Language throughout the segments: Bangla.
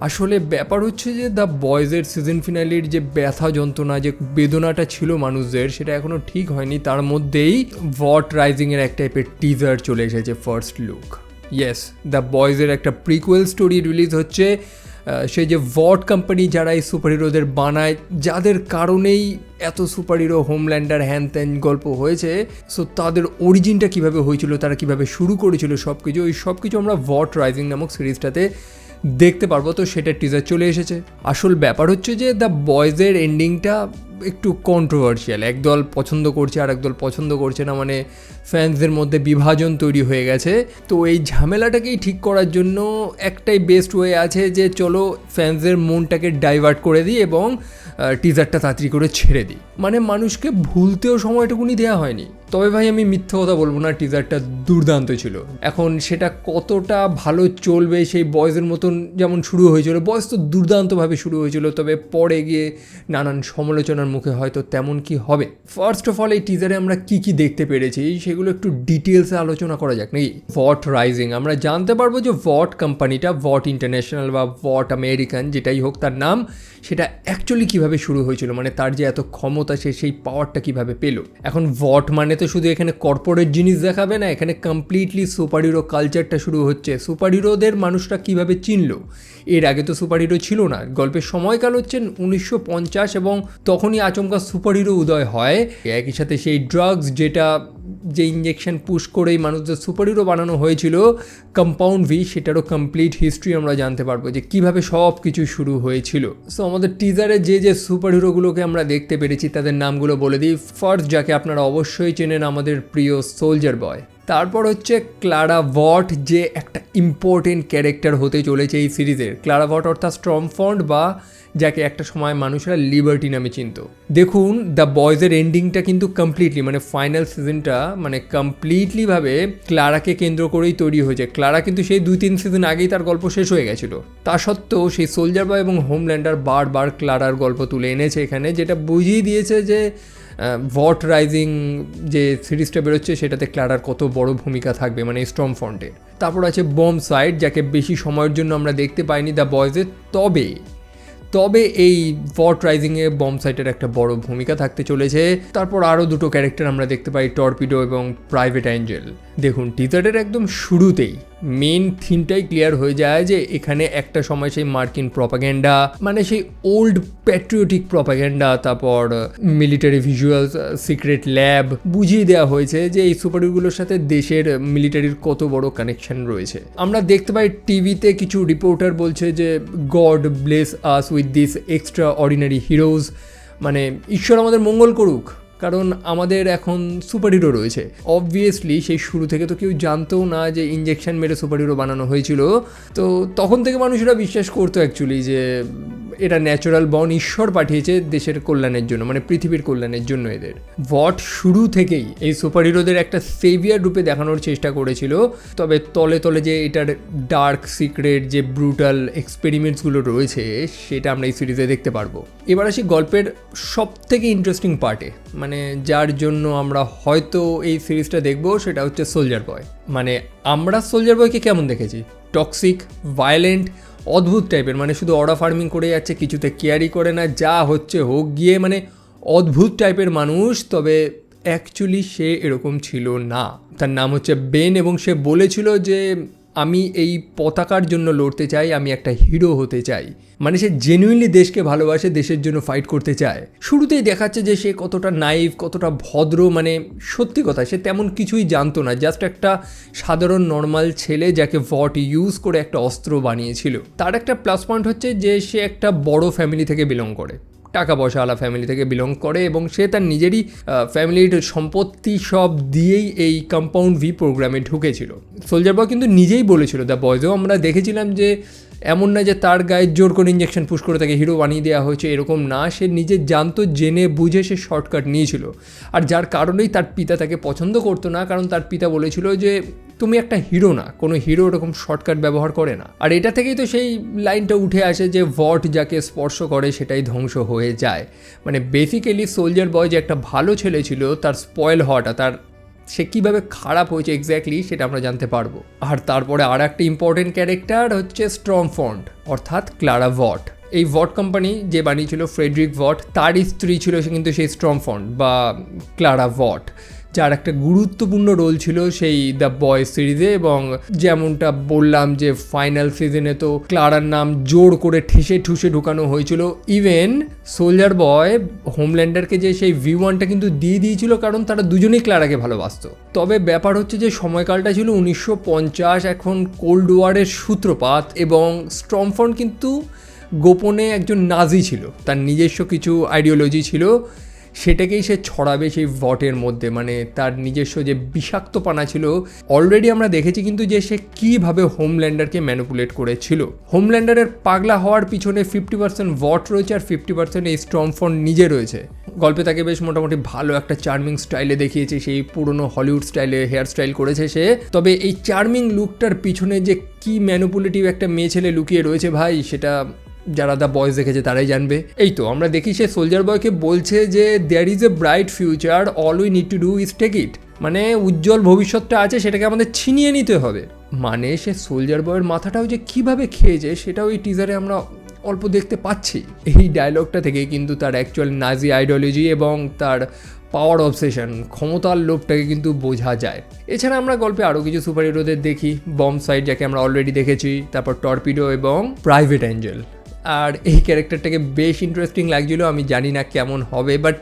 আসলে ব্যাপার হচ্ছে যে দ্য বয়েজের সিজন ফিনালির যে ব্যথা যন্ত্রণা, যে বেদনাটা ছিল মানুষদের, সেটা এখনও ঠিক হয়নি। তার মধ্যেই ভট রাইজিংয়ের এক টাইপের টিজার চলে এসেছে, ফার্স্ট লুক। ইয়েস, দ্য বয়েজের একটা প্রিকুয়েল স্টোরি রিলিজ হচ্ছে। সেই যে ভট কোম্পানি যারা এই সুপারহিরোদের বানায়, যাদের কারণেই এত সুপারহিরো হোমল্যান্ডার হ্যান ত্যান গল্প হয়েছে, সো তাদের অরিজিনটা কীভাবে হয়েছিল, তারা কীভাবে শুরু করেছিল সব কিছু, ওই সব কিছু আমরা ভট রাইজিং নামক সিরিজটাতে দেখতে পারবো। তো সেটার টিজার চলে এসেছে। আসল ব্যাপার হচ্ছে যে দ্য বয়েজের এন্ডিংটা একটু কন্ট্রোভার্সিয়াল। একদল পছন্দ করছে আর একদল পছন্দ করছে না, মানে ফ্যান্সদের মধ্যে বিভাজন তৈরি হয়ে গেছে। তো এই ঝামেলাটাকেই ঠিক করার জন্য একটাই বেস্ট ওয়ে আছে যে চলো ফ্যান্সদের মনটাকে ডাইভার্ট করে দিই এবং টিজারটা তাড়াতাড়ি করে ছেড়ে দিই। মানে মানুষকে ভুলতেও সময়টুকুনি দেওয়া হয়নি। তবে ভাই আমি মিথ্যে কথা বলবো না, টিজারটা দুর্দান্ত ছিল। এখন সেটা কতটা ভালো চলবে সেই বয়েজের মতন যেমন শুরু হয়েছিল, বয়েজ তো দুর্দান্তভাবে শুরু হয়েছিল, তবে পরে গিয়ে নানান সমালোচনার মুখে হয়তো তেমন কি হবে। ফার্স্ট অফ অল এই টিজারে আমরা কি দেখতে পেরেছি সেগুলো একটু ডিটেলসে আলোচনা করা যাক নাকি। ভট রাইজিং আমরা জানতে পারবো যে ভট কোম্পানিটা, ভট ইন্টারন্যাশনাল বা ভট আমেরিকান যেটাই হোক তার নাম, সেটা অ্যাকচুয়ালি কীভাবে শুরু হয়েছিল, মানে তার যে এত ক্ষমতা সে সেই পাওয়ারটা কীভাবে পেল। এখন ভট মানে তো শুধু এখানে কর্পোরেট জিনিস দেখাবে না, এখানে কমপ্লিটলি সুপারহিরো কালচারটা শুরু হচ্ছে। সুপারহিরোদের মানুষরা কীভাবে চিনল, এর আগে তো সুপারহিরো ছিল না। গল্পের সময়কাল হচ্ছে 1950 এবং তখনই আচমকা সুপারহিরো উদয় হয়। একই সাথে সেই ড্রাগস যে ইঞ্জেকশন পুশ করেই মানুষদের সুপারহিরো বানানো হয়েছিল, কম্পাউন্ড ভি, সেটারও কমপ্লিট হিস্ট্রি আমরা জানতে পারবো যে কীভাবে সব কিছু শুরু হয়েছিল। সো আমাদের টিজারে যে সুপারহিরোগুলোকে আমরা দেখতে পেরেছি তাদের নামগুলো বলে দিই। ফার্স্ট, যাকে আপনারা অবশ্যই চেনেন, আমাদের প্রিয় সোলজার বয়। তারপর হচ্ছে ক্লারা ভট, যে একটা ইম্পর্টেন্ট ক্যারেক্টার হতে চলেছে এই সিরিজের। ক্লারা ভট অর্থাৎ স্টর্মফ্রন্ট, বা যাকে একটা সময় মানুষরা লিবার্টি নামে চিনত। দেখুন দ্য বয়েজের এন্ডিংটা কিন্তু কমপ্লিটলি, মানে ফাইনাল সিজনটা মানে কমপ্লিটলিভাবে ক্লারাকে কেন্দ্র করেই তৈরি হয়েছে। ক্লারা কিন্তু সেই 2-3 সিজন আগেই তার গল্প শেষ হয়ে গেছিলো। তা সত্ত্বেও সেই সোলজার বয় এবং হোমল্যান্ডার বারবার ক্লারার গল্প তুলে এনেছে এখানে, যেটা বুঝিয়ে দিয়েছে যে ভট রাইজিং যে সিরিজটা বেরোচ্ছে সেটাতে ক্লারার কত বড় ভূমিকা থাকবে, মানে স্টর্ম ফ্রন্টের। তারপর আছে বম সাইড, যাকে বেশি সময়ের জন্য আমরা দেখতে পাইনি দ্য বয়েজে, তবে এই ভট রাইজিংয়ে বম সাইটের একটা বড় ভূমিকা থাকতে চলেছে। তারপর আরও দুটো ক্যারেক্টার আমরা দেখতে পাই, টর্পিডো এবং প্রাইভেট অ্যাঞ্জেল। দেখুন টিজারের একদম শুরুতেই মেন থিমটাই ক্লিয়ার হয়ে যায় যে এখানে একটা সময় সেই মার্কিন প্রপাগ্যান্ডা, মানে সেই ওল্ড প্যাট্রিয়টিক প্রপাগ্যান্ডা, তারপর মিলিটারি ভিজুয়ালস, সিক্রেট ল্যাব বুঝিয়ে দেওয়া হয়েছে যে এই সুপারহিরোগুলোর সাথে দেশের মিলিটারির কত বড় কানেকশন রয়েছে। আমরা দেখতে পাই টিভিতে কিছু রিপোর্টার বলছে যে god bless us with this extra ordinary heroes, মানে ঈশ্বর আমাদের মঙ্গল করুক, কারণ আমাদের এখন সুপারহিরো রয়েছে। অবভিয়াসলি সেই শুরু থেকে তো কেউ জানতেও না যে ইঞ্জেকশন মেরে সুপারহিরো বানানো হয়েছিল। তো তখন থেকে মানুষেরা বিশ্বাস করতো অ্যাকচুয়ালি যে এটা ন্যাচারাল বর্ন, ঈশ্বর পাঠিয়েছে দেশের কল্যাণের জন্য, মানে পৃথিবীর কল্যাণের জন্য এদের। ভট শুরু থেকেই এই সুপারহিরোদের একটা সেভিয়ার রূপে দেখানোর চেষ্টা করেছিল, তবে তলে তলে যে এটার ডার্ক সিক্রেট, যে ব্রুটাল এক্সপেরিমেন্টসগুলো রয়েছে সেটা আমরা এই সিরিজে দেখতে পারবো। এবার আসি গল্পের সব থেকে ইন্টারেস্টিং পার্টে, মানে যার জন্য আমরা হয়তো এই সিরিজটা দেখবো, সেটা হচ্ছে সোলজার বয়। মানে আমরা সোলজার বয়কে কেমন দেখেছি? টক্সিক, ভায়োলেন্ট, অদ্ভুত টাইপের, মানে শুধু অর্ডার ফার্মিং করে যাচ্ছে, কিছুতে কেয়ারই করে না, যা হচ্ছে হোক গিয়ে, মানে অদ্ভুত টাইপের মানুষ। তবে অ্যাকচুয়ালি সে এরকম ছিল না। তার নাম হচ্ছে বেন এবং সে বলেছিল যে আমি এই পতাকার জন্য লড়তে চাই, আমি একটা হিরো হতে চাই। মানে সে জেনুইনলি দেশকে ভালোবাসে, দেশের জন্য ফাইট করতে চায়। শুরুতেই দেখাচ্ছে যে সে কতটা নাইভ, কতটা ভদ্র, মানে সত্যি কথা সে তেমন কিছুই জানতো না, জাস্ট একটা সাধারণ নর্মাল ছেলে যাকে ভট ইউজ করে একটা অস্ত্র বানিয়েছিল। তার একটা প্লাস পয়েন্ট হচ্ছে যে সে একটা বড় ফ্যামিলি থেকে বিলং করে, টাকা পয়সাওয়ালা ফ্যামিলি থেকে বিলং করে, এবং সে তার নিজেরই ফ্যামিলির সম্পত্তি সব দিয়েই এই কম্পাউন্ড ভি প্রোগ্রামে ঢুকেছিল। সোলজার বয় কিন্তু নিজেই বলেছিল, দ্য বয়েজেও আমরা দেখেছিলাম যে এমন না যে তার গায়ে জোর করে ইঞ্জেকশন পুশ করে তাকে হিরো বানিয়ে দেওয়া হয়েছে, এরকম না। সে নিজে জানতো, জেনে বুঝে সে শর্টকাট নিয়েছিল। আর যার কারণেই তার পিতা তাকে পছন্দ করতো না, কারণ তার পিতা বলেছিল যে তুমি একটা হিরো না, কোনো হিরো এরকম শর্টকাট ব্যবহার করে না। আর এটা থেকেই তো সেই লাইনটা উঠে আসে যে ভট যাকে স্পর্শ করে সেটাই ধ্বংস হয়ে যায়। মানে বেসিক্যালি সোলজার বয় যে একটা ভালো ছেলে ছিল, তার স্পয়েল হওয়াটা, তার সে কীভাবে খারাপ হয়েছে এক্স্যাক্টলি সেটা আমরা জানতে পারবো। আর তারপরে আর একটা ইম্পর্টেন্ট ক্যারেক্টার হচ্ছে স্ট্রমফন্ড অর্থাৎ ক্লারা ভট। এই ভট কোম্পানি যে বানিয়েছিল ফ্রেডরিক ভট, তারই স্ত্রী ছিল সে কিন্তু সেই স্ট্রমফন্ড বা ক্লারা ভট, যার একটা গুরুত্বপূর্ণ রোল ছিল সেই দ্য বয়েজ সিরিজে। এবং যেমনটা বললাম যে ফাইনাল সিজনে তো ক্লারার নাম জোর করে ঠেসে ঠুসে ঢুকানো হয়েছিল। ইভেন সোলজার বয় হোমল্যান্ডারকে যে সেই V1টা কিন্তু দিয়ে দিয়েছিল, কারণ তারা দুজনেই ক্লারাকে ভালোবাসতো। তবে ব্যাপার হচ্ছে যে সময়কালটা ছিল 1950, এখন কোল্ড ওয়ারের সূত্রপাত, এবং স্ট্রমফন্ড কিন্তু গোপনে একজন নাজি ছিল, তার নিজস্ব কিছু আইডিওলজি ছিল, সেটাকেই সে ছড়াবে সেই ভটের মধ্যে। মানে তার নিজস্ব যে বিষাক্তপানা ছিল অলরেডি আমরা দেখেছি কিন্তু যে সে কীভাবে হোমল্যান্ডারকে ম্যানিপুলেট করেছিল। হোমল্যান্ডারের পাগলা হওয়ার পিছনে 50% ভট রয়েছে আর 50% এই স্ট্রমফন্ড নিজে রয়েছে। গল্পে তাকে বেশ মোটামুটি ভালো একটা চার্মিং স্টাইলে দেখিয়েছে, সেই পুরনো হলিউড স্টাইলে হেয়ার স্টাইল করেছে সে। তবে এই চার্মিং লুকটার পিছনে যে কি ম্যানিপুলেটিভ একটা মেয়ে ছেলে লুকিয়ে রয়েছে ভাই, সেটা যারা দ্য বয়েজ দেখেছে তারাই জানবে। এই তো আমরা দেখি সে সোলজার বয়কে বলছে যে there is a bright future, all we need to do is take it. মানে উজ্জ্বল ভবিষ্যৎটা আছে, সেটাকে আমাদের ছিনিয়ে নিতে হবে। মানে সে সোলজার বয়ের মাথাটাও যে কিভাবে খেয়েছে সেটাও এই টিজারে আমরা অল্প দেখতে পাচ্ছি। এই ডায়লগটা থেকে কিন্তু তার অ্যাকচুয়াল নাজি আইডিওলজি এবং তার পাওয়ার অবসেশন, ক্ষমতার লোভটাকে কিন্তু বোঝা যায়। এছাড়া আমরা গল্পে আরও কিছু সুপার হিরোদের দেখি, বম্ব সাইড যাকে আমরা অলরেডি দেখেছি, তারপর টর্পিডো এবং প্রাইভেট অ্যাঞ্জেল। আর এই ক্যারেক্টারটাকে বেশ ইন্টারেস্টিং লাগছিলো, আমি জানি না কেমন হবে, বাট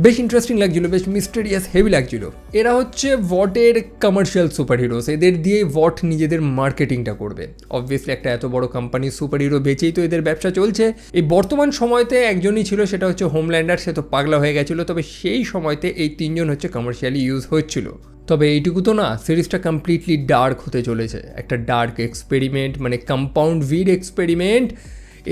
বেশ ইন্টারেস্টিং লাগছিলো, বেশ মিস্টেরিয়াস হেভি লাগছিলো। এরা হচ্ছে ভটের কমার্শিয়াল সুপার হিরোস, এদের দিয়েই ভট নিজেদের মার্কেটিংটা করবে। অবভিয়াসলি একটা এত বড় কোম্পানি সুপার হিরো বেচেই তো এদের ব্যবসা চলছে। এই বর্তমান সময়তে একজনই ছিল, সেটা হচ্ছে হোমল্যান্ডার, সে তো পাগলা হয়ে গেছিলো। তবে সেই সময়তে এই তিনজন হচ্ছে কমার্শিয়ালি ইউজ হচ্ছিল। তবে এইটুকু তো না, সিরিজটা কমপ্লিটলি ডার্ক হতে চলেছে, একটা ডার্ক এক্সপেরিমেন্ট, মানে কম্পাউন্ড ভিড এক্সপেরিমেন্ট।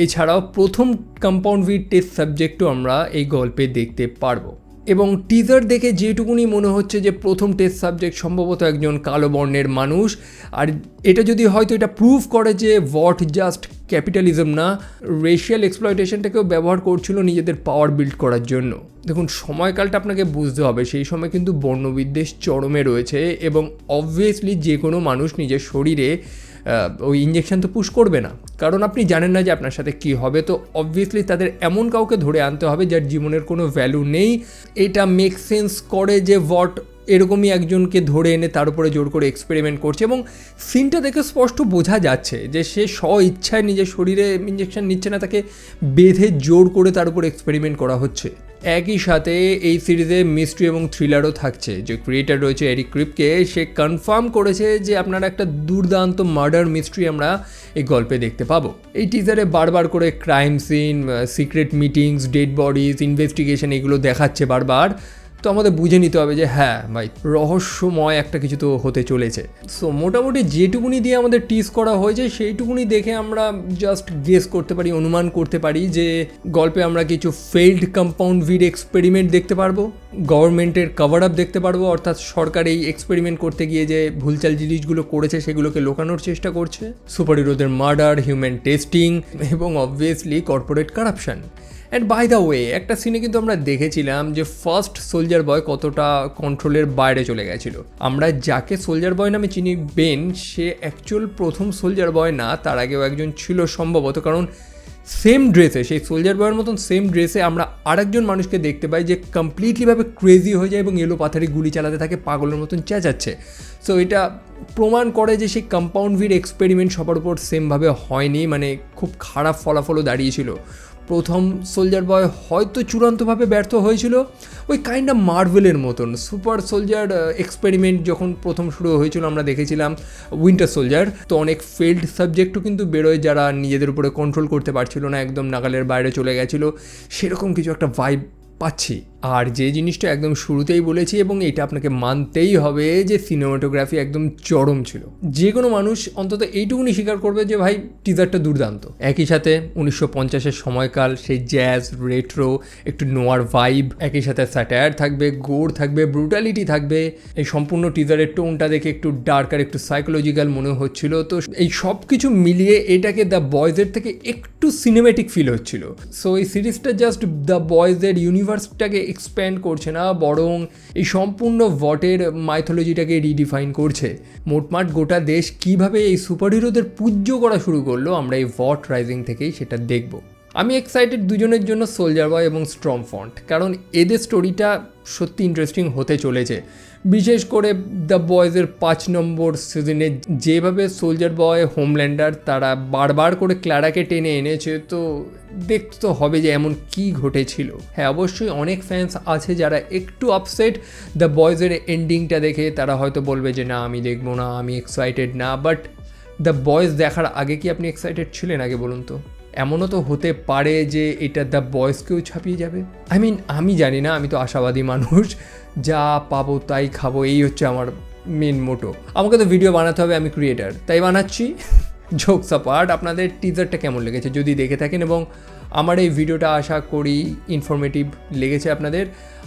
এছাড়াও প্রথম কম্পাউন্ড ভিড টেস্ট সাবজেক্টও আমরা এই গল্পে দেখতে পারবো। এবং টিজার দেখে যেটুকুনি মনে হচ্ছে যে প্রথম টেস্ট সাবজেক্ট সম্ভবত একজন কালো বর্ণের মানুষ। আর এটা যদি হয়তো এটা প্রুভ করে যে ভট জাস্ট ক্যাপিটালিজম না, রেশিয়াল এক্সপ্লয়টেশনটাকেও ব্যবহার করছিল নিজেদের পাওয়ার বিল্ড করার জন্য। দেখুন সময়কালটা আপনাকে বুঝতে হবে, সেই সময় কিন্তু বর্ণবিদ্বেষ চরমে রয়েছে, এবং অবভিয়াসলি যে কোনো মানুষ নিজের শরীরে ওই ইঞ্জেকশন তো পুশ করবে না, কারণ আপনি জানেন না যে আপনার সাথে কী হবে। তো অবভিয়াসলি তাদের এমন কাউকে ধরে আনতে হবে যার জীবনের কোনো ভ্যালু নেই। এটা মেক সেন্স করে যে ভট এরকমই একজনকে ধরে এনে তার উপরে জোর করে এক্সপেরিমেন্ট করছে, এবং সিনটা দেখে স্পষ্ট বোঝা যাচ্ছে যে সে স্ব ইচ্ছায় নিজের শরীরে ইঞ্জেকশন নিচ্ছে না, তাকে বেঁধে জোর করে তার উপর এক্সপেরিমেন্ট করা হচ্ছে। একই সাথে এই সিরিজে মিস্ট্রি এবং থ্রিলারও থাকছে। যে ক্রিয়েটার রয়েছে এরিক ক্রিপকে, সে কনফার্ম করেছে যে আপনারা একটা দুর্দান্ত মার্ডার মিস্ট্রি আমরা এই গল্পে দেখতে পাবো। এই টিজারে বারবার করে crime scene, secret meetings, dead bodies, investigation এগুলো দেখাচ্ছে বারবার। তো আমাদের বুঝে নিতে হবে যে হ্যাঁ ভাই, রহস্যময় একটা কিছু তো হতে চলেছে। সো মোটামুটি যেটুকুনি দিয়ে আমাদের টিজ করা হয়েছে সেইটুকুনি দেখে আমরা জাস্ট গেস করতে পারি, অনুমান করতে পারি যে গল্পে আমরা কিছু ফেইল্ড কম্পাউন্ড ভিড এক্সপেরিমেন্ট দেখতে পারবো, গভর্নমেন্টের কভার আপ দেখতে পারবো, অর্থাৎ সরকার এই এক্সপেরিমেন্ট করতে গিয়ে যে ভুলচাল জিনিসগুলো করেছে সেগুলোকে লুকানোর চেষ্টা করছে, সুপার হিরোদের মার্ডার, হিউম্যান টেস্টিং এবং obviously corporate corruption. And by the way, একটা সিনে কিন্তু আমরা দেখেছিলাম যে ফার্স্ট সোলজার বয় কতটা কন্ট্রোলের বাইরে চলে গেছিলো। আমরা যাকে সোলজার বয় নামে চিনি, বেন, সে অ্যাকচুয়াল প্রথম সোলজার বয় না, তার আগেও একজন ছিল সম্ভবত, কারণ সেম ড্রেসে, সেই সোলজার বয়ের মতন সেম ড্রেসে আমরা আরেকজন মানুষকে দেখতে পাই যে কমপ্লিটলিভাবে ক্রেজি হয়ে যায় এবং এলো পাথারি গুলি চালাতে থাকে, পাগলের মতন চেঁচাচ্ছে। সো এটা প্রমাণ করে যে সেই কম্পাউন্ড ভিড এক্সপেরিমেন্ট সবার উপর সেমভাবে হয়নি, মানে খুব খারাপ ফলাফলও দাঁড়িয়েছিল। প্রথম সোলজার বয় হয়তো চূড়ান্তভাবে ব্যর্থ হয়েছিল, ওই কাইন্ড অফ মার্ভেলের মতন। সুপার সোলজার এক্সপেরিমেন্ট যখন প্রথম শুরু হয়েছিল আমরা দেখেছিলাম উইন্টার সোলজার, তো অনেক ফেল্ড সাবজেক্টও কিন্তু বেরোয় যারা নিজেদের উপরে কন্ট্রোল করতে পারছিল না, একদম নাগালের বাইরে চলে গেছিলো, সেরকম কিছু একটা ভাইব পাচ্ছি। আর যে জিনিসটা একদম শুরুতেই বলেছি এবং এটা আপনাকে মানতেই হবে যে সিনেমাটোগ্রাফি একদম চরম ছিল। যে কোনো মানুষ অন্তত এইটুকুনি স্বীকার করবে যে ভাই টিজারটা দুর্দান্ত। একই সাথে 1950-এর সময়কাল, সেই জ্যাজ, রেট্রো, একটু নোয়ার ভাইব, একই সাথে স্যাটায়ার থাকবে, গোর থাকবে, ব্রুটালিটি থাকবে। এই সম্পূর্ণ টিজারের টোনটা দেখে একটু ডার্ক আর একটু সাইকোলজিক্যাল মনে হচ্ছিল। তো এই সব কিছু মিলিয়ে এটাকে দ্য বয়েজের থেকে একটু সিনেমেটিক ফিল হচ্ছিল। সো এই সিরিজটা জাস্ট দ্য বয়েজের ইউনিভার্সটাকে এক্সপ্যান্ড করছে না, বরং এই সম্পূর্ণ ভটের মাইথোলজিটাকে রিডিফাইন করছে। মোটমাট গোটা দেশ কিভাবে এই সুপারহিরোদের পূজ্য করা শুরু করলো আমরা এই ভট রাইজিং থেকেই সেটা দেখব। আমি এক্সাইটেড দুজনের জন্য, সোলজার বয় এবং স্টর্মফ্রন্ট, কারণ এদের স্টোরিটা সত্যি ইন্টারেস্টিং হতে চলেছে। বিশেষ করে দ্য বয়েজের 5 নম্বর সিজনে যেভাবে সোলজার বয়, হোমল্যান্ডার তারা বারবার করে ক্লারাকে টেনে এনেছে, তো দেখতে তো হবে যে এমন কি ঘটেছিল। হ্যাঁ, অবশ্যই অনেক ফ্যান্স আছে যারা একটু আপসেট দ্য বয়েজের এন্ডিংটা দেখে, তারা হয়তো বলবে যে না আমি দেখবো না, আমি এক্সাইটেড না। বাট দ্য বয়েজ দেখার আগে কি আপনি এক্সাইটেড ছিলেন আগে বলুন তো? এমনও তো হতে পারে যে এটা দ্য বয়েজকেও ছাপিয়ে যাবে। আমি জানি না, আমি তো আশাবাদী মানুষ, যা পাবো তাই খাবো, এই হচ্ছে আমার মেন মোটো। আমাকে তো ভিডিও বানাতে হবে, আমি ক্রিয়েটার, তাই বানাচ্ছি। জোকস অ্যাপার্ট, আপনাদের টিজারটা কেমন লেগেছে যদি দেখে থাকেন, এবং আমার এই ভিডিওটা আশা করি ইনফরমেটিভ লেগেছে আপনাদের।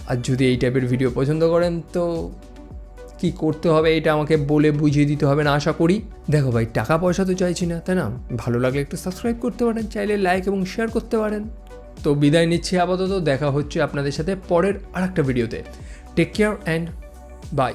আর যদি এই টাইপের ভিডিও পছন্দ করেন তো কি করতে হবে এটা আমাকে বলে বুঝিয়ে দিতে হবে না আশা করি। দেখো ভাই, টাকা পয়সা তো চাইছি না, তাই না? ভালো লাগলে একটু সাবস্ক্রাইব করতে পারেন, চাইলে লাইক এবং শেয়ার করতে পারেন। তো বিদায় নিচ্ছি আপাতত, দেখা হচ্ছে আপনাদের সাথে পরের আরেকটা ভিডিওতে। Take care and by.